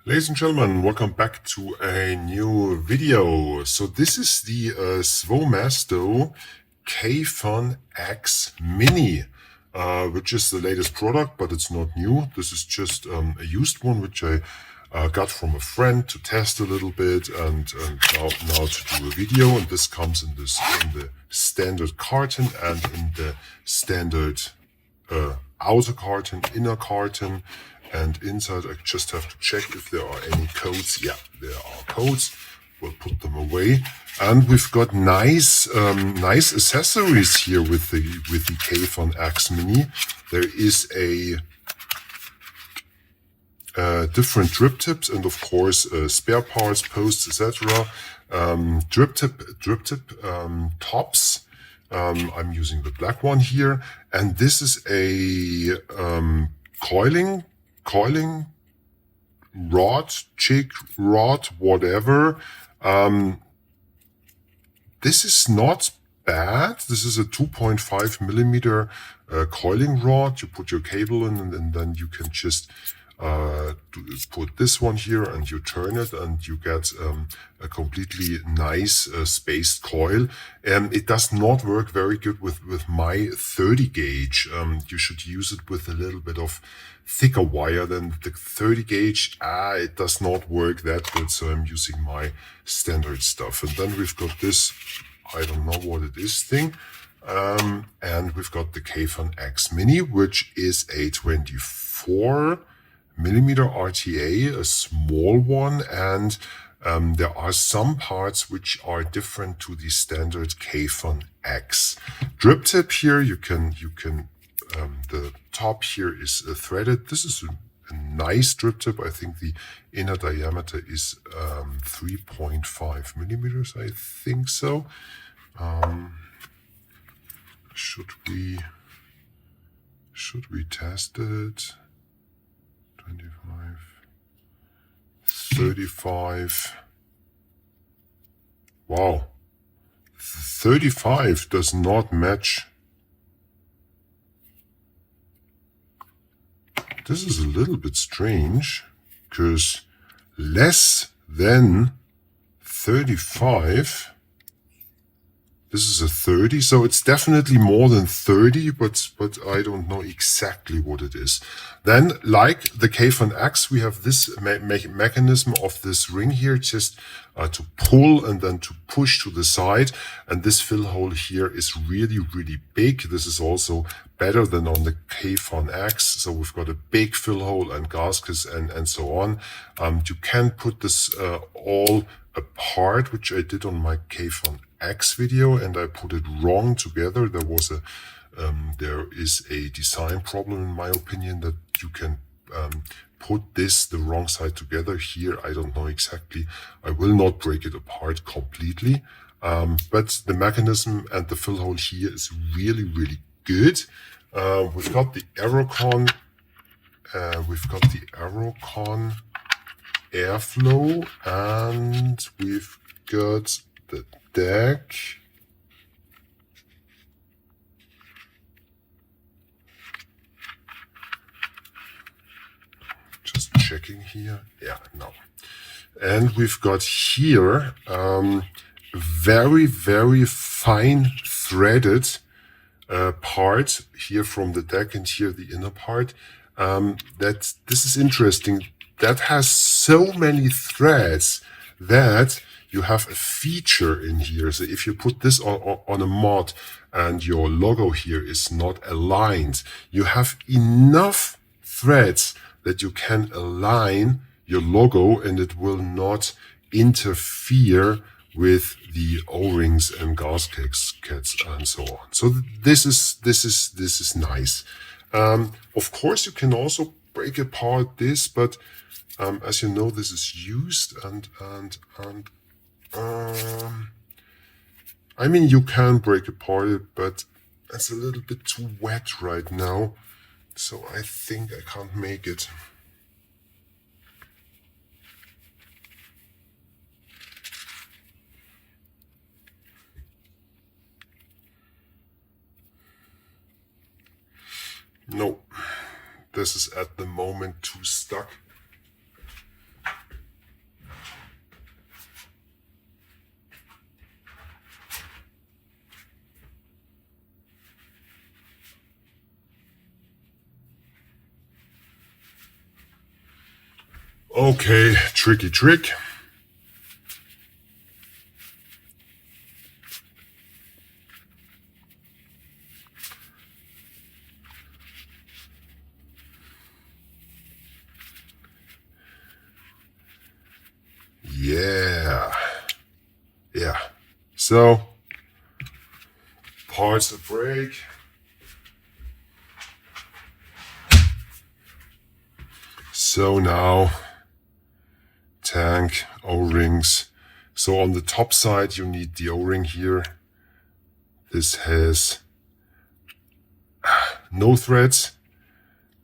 Ladies and gentlemen, welcome back to a new video. So this is the SvoeMesto Kayfun X Mini, which is the latest product, but it's not new. This is just a used one, which I got from a friend to test a little bit and now to do a video. And this comes in the standard carton and in the standard outer carton, inner carton. And inside, I just have to check if there are any codes. Yeah, there are codes. We'll put them away. And we've got nice accessories here with the Kayfun X Mini. There is a different drip tips and of course spare parts, posts, etc. Drip tip tops. I'm using the black one here, and this is a coiling rod, jig rod, whatever. This is not bad. This is a 2.5 millimeter coiling rod. You put your cable in, and then you can just put this one here and you turn it and you get a completely nice spaced coil. And it does not work very good with my 30 gauge. You should use it with a little bit of thicker wire than the 30 gauge. It does not work that good, so I'm using my standard stuff. And then we've got this, I don't know what it is thing. And we've got the Kayfun X Mini, which is a 24 millimeter RTA, a small one, and there are some parts which are different to the standard Kayfun X. Drip tip here, you can the top here is threaded. This is a nice drip tip. I think the inner diameter is 3.5 millimeters. I think so. Should we test it? 25, 35. Wow, 35 does not match. This is a little bit strange, because less than 35. This is a 30, so it's definitely more than 30, but I don't know exactly what it is. Then, like the Kayfun X, we have this mechanism of this ring here, just to pull and then to push to the side. And this fill hole here is really, really big. This is also better than on the Kayfun X. So we've got a big fill hole and gaskets and so on. You can put this all apart, which I did on my Kayfun X video, and I put it wrong together. There is a design problem, in my opinion, that you can put this the wrong side together. Here, I don't know exactly. I will not break it apart completely, but the mechanism and the fill hole here is really, really good. We've got the Aerocon. Airflow, and we've got the deck. Just checking here. Yeah, no. And we've got here very, very fine threaded part here from the deck, and here the inner part. This is interesting. That has so many threads that you have a feature in here. So if you put this on a mod and your logo here is not aligned, you have enough threads that you can align your logo and it will not interfere with the O-rings and gaskets and so on. So this is nice. Of course, you can also break apart this, but as you know, this is used, and I mean, you can break apart it, but it's a little bit too wet right now, so I think I can't make it. No, this is at the moment too stuck. Okay, tricky trick. Yeah. So, parts of brake. So now, tank, O-rings. So on the top side, you need the O-ring here. This has no threads.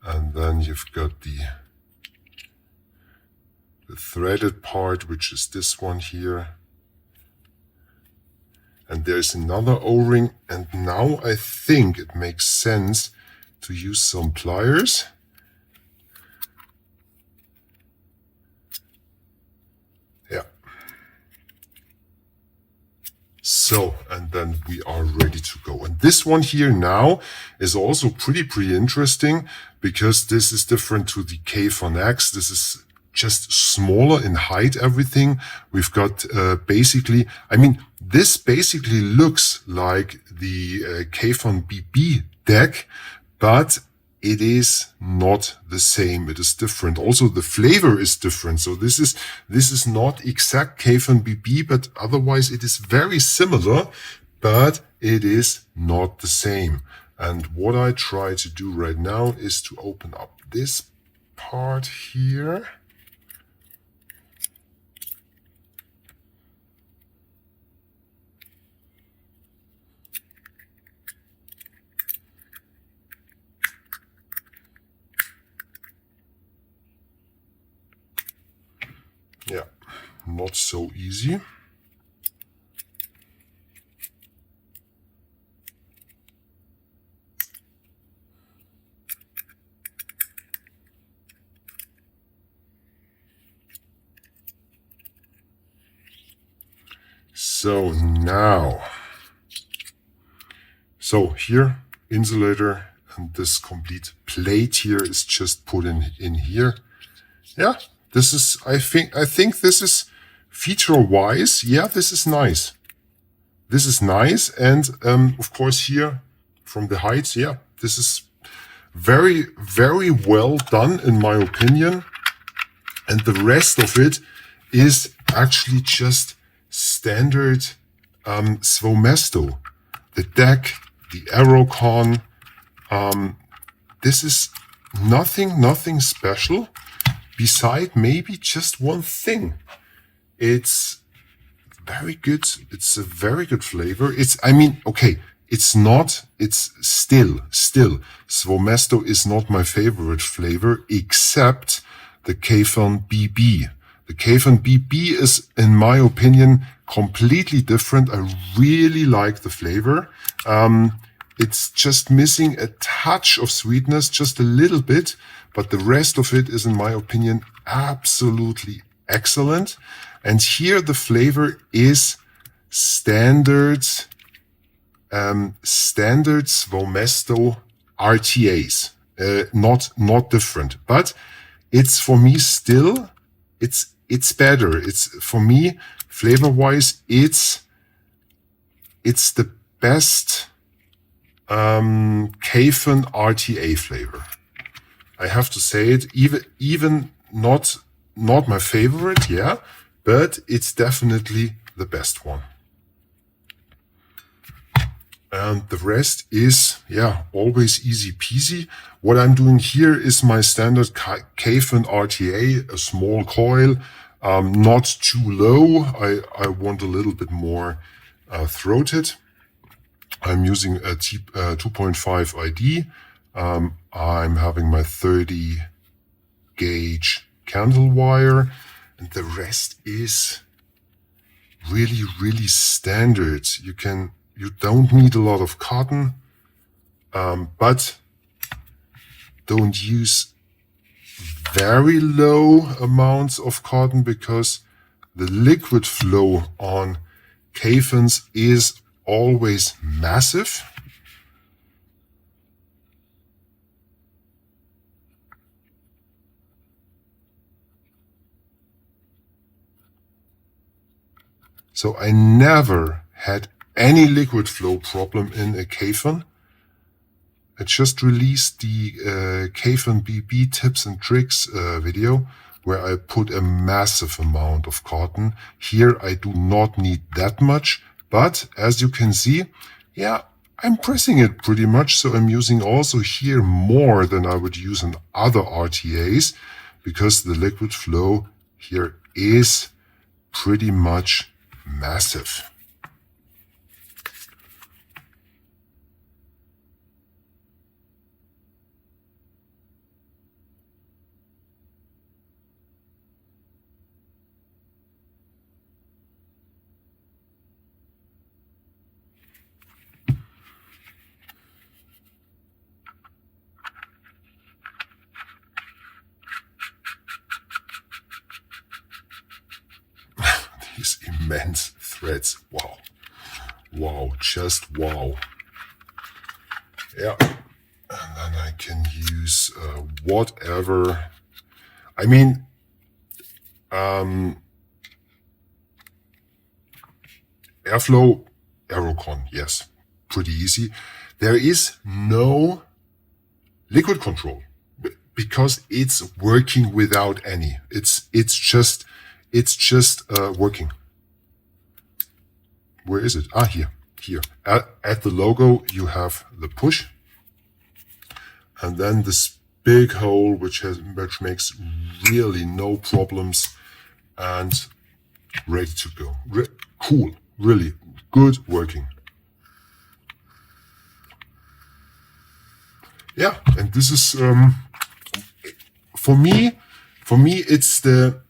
And then you've got the threaded part, which is this one here. And there's another O-ring. And now I think it makes sense to use some pliers. Yeah. So, and then we are ready to go. And this one here now is also pretty interesting because this is different to the Kayfun X. This is just smaller in height, everything. We've got basically, I mean, this basically looks like the Kayfun BB deck, but it is not the same. It is different. Also, the flavor is different. So this is not exact Kayfun BB, but otherwise it is very similar, but it is not the same. And what I try to do right now is to open up this part here. Yeah, not so easy. So now, so here, insulator, and this complete plate here is just put in here. Yeah, this is, I think this is feature-wise, yeah, this is nice. This is nice, and of course here, from the heights, yeah, this is very, very well done in my opinion. And the rest of it is actually just standard SvoeMesto. The deck, the arrow con, this is nothing special. Beside maybe just one thing. It's very good. It's a very good flavor. It's, I mean, okay, it's not, it's still, SvoeMesto is not my favorite flavor except the Kayfun BB. The Kayfun BB is, in my opinion, completely different. I really like the flavor. It's just missing a touch of sweetness, just a little bit, but the rest of it is, in my opinion, absolutely excellent. And here the flavor is standard SvoeMesto RTAs, not different, but it's for me still, it's better. It's for me flavor-wise, it's the best Kayfun RTA flavor. I have to say it, even not my favorite, yeah, but it's definitely the best one. And the rest is, yeah, always easy peasy. What I'm doing here is my standard Kayfun RTA, a small coil, not too low. I want a little bit more throated. I'm using a 2.5 ID. I'm having my 30 gauge candle wire, and the rest is really standard. You don't need a lot of cotton, but don't use very low amounts of cotton because the liquid flow on Kayfuns is always massive. So I never had any liquid flow problem in a Kayfun. I just released the Kayfun BB tips and tricks video where I put a massive amount of cotton. Here I do not need that much, but as you can see, yeah, I'm pressing it pretty much. So I'm using also here more than I would use in other RTAs because the liquid flow here is pretty much massive. These immense threads. Wow. Wow. Just wow. Yeah. And then I can use whatever. I mean, airflow, Aerocon, yes. Pretty easy. There is no liquid control because it's working without any. It's just working. Where is it? Ah, here. At the logo, you have the push, and then this big hole which makes really no problems and ready to go. Cool, really good working. Yeah, and this is for me it's the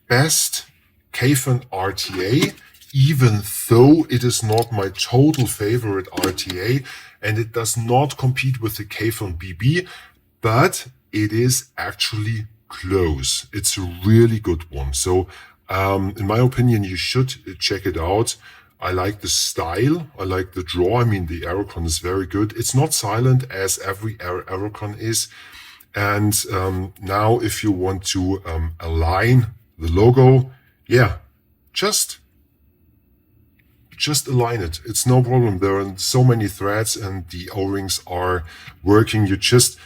best Kayfun RTA, even though it is not my total favorite RTA and it does not compete with the Kayfun BB, but it is actually close. It's a really good one. So in my opinion, you should check it out. I like the style. I like the draw. I mean, the Aerocon is very good. It's not silent as every Aerocon is. And now if you want to align the logo, yeah, just align it. It's no problem. There are so many threads and the O-rings are working. You just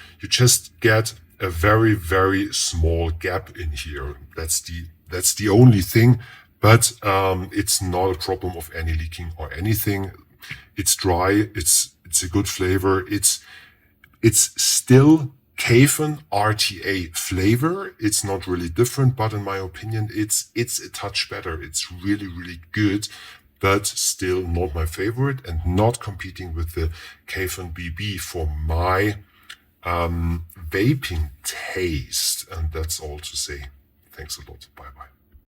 get a very, very small gap in here. That's the only thing, but it's not a problem of any leaking or anything. It's dry. It's a good flavor. It's still Kayfun RTA flavor. It's not really different, but in my opinion, it's a touch better. It's really, really good, but still not my favorite and not competing with the Kayfun BB for my vaping taste. And that's all to say. Thanks a lot. Bye bye.